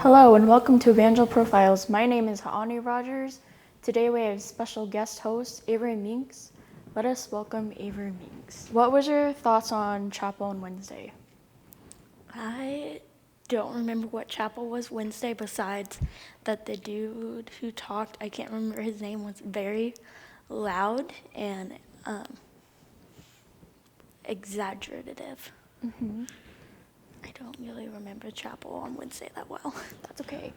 Hello and welcome to Evangel Profiles. My name is Rodgers. Today we have special guest host Avery and Mincks. Let us welcome Avery and Mincks. What was your thoughts on chapel on Wednesday? I don't remember what chapel was Wednesday besides that the dude who talked, I can't remember his name, was very loud and exaggerative. I don't really remember chapel on Wednesday that well. That's okay.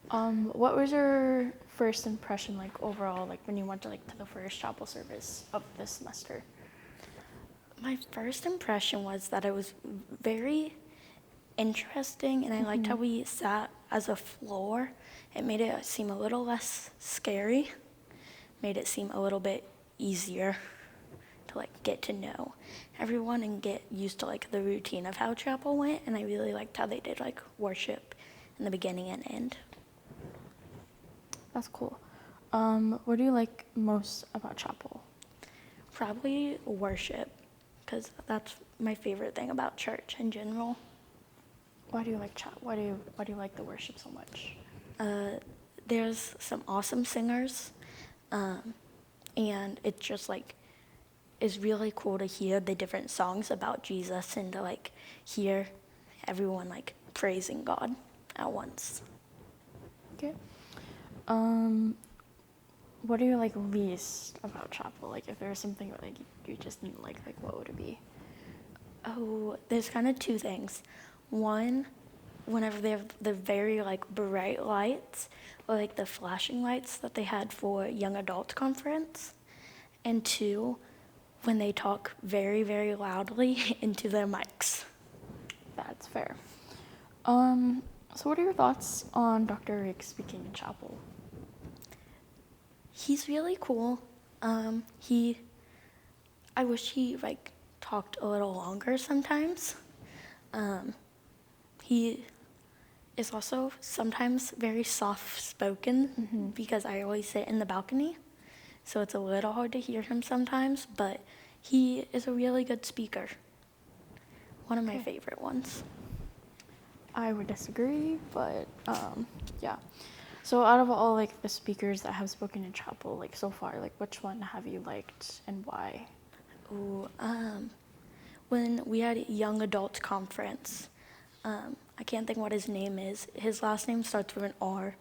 What was your first impression like overall, like when you went to the first chapel service of this semester? My first impression was that it was very interesting, and I liked how we sat as a floor. It made it seem a little less scary, made it seem a little bit easier to get to know everyone and get used to the routine of how chapel went. And I really liked how they did worship in the beginning and end. That's cool. What do you like most about chapel? Probably worship, because that's my favorite thing about church in general. Why do you like why do you like the worship so much? There's some awesome singers, and it's just it's really cool to hear the different songs about Jesus and to hear everyone praising God at once. Okay. What do you like least about chapel? If there's something you just didn't like what would it be? Oh, there's kind of two things. One, whenever they have the very bright lights, or the flashing lights that they had for young adult conference. And two, when they talk very, very loudly into their mics. That's fair. So what are your thoughts on Dr. Rick speaking in chapel? He's really cool. I wish he talked a little longer sometimes. He is also sometimes very soft-spoken because I always sit in the balcony, so it's a little hard to hear him sometimes, but he is a really good speaker. One of my favorite ones. I would disagree, but yeah. So out of all the speakers that have spoken in chapel so far, which one have you liked and why? Ooh, when we had a young adult conference, I can't think what his name is. His last name starts with an R,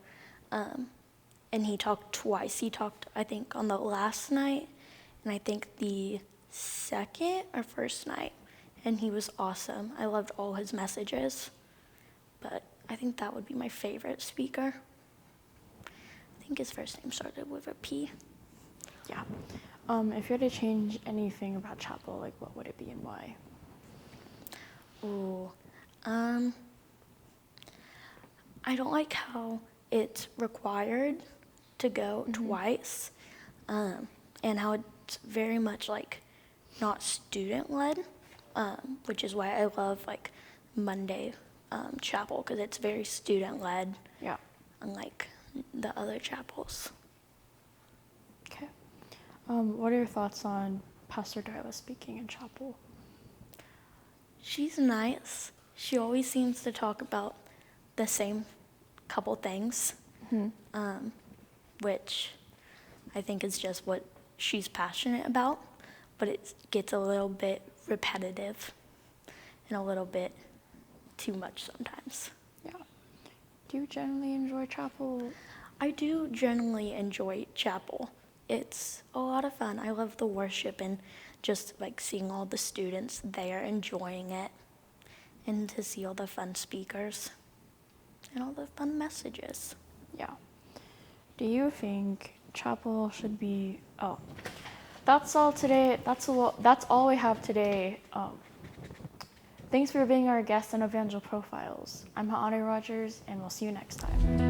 and he talked twice. He talked, I think, on the last night, and I think the second or first night, and he was awesome. I loved all his messages, but I think that would be my favorite speaker. I think his first name started with a P. Yeah. If you had to change anything about chapel, what would it be and why? Ooh, I don't like how it's required to go twice, and how it's very much not student-led, which is why I love Monday chapel, because it's very student-led. Yeah. Unlike the other chapels. Okay. What are your thoughts on Pastor Darla speaking in chapel? She's nice. She always seems to talk about the same couple things, which I think is just what she's passionate about, but it gets a little bit repetitive and a little bit too much sometimes. Yeah. Do you generally enjoy chapel? I do generally enjoy chapel. It's a lot of fun. I love the worship and just seeing all the students there enjoying it, and to see all the fun speakers and all the fun messages. Yeah. Do you think chapel should be? Oh, that's all today. That's all we have today. Thanks for being our guest on Evangel Profiles. I'm Rodgers, and we'll see you next time.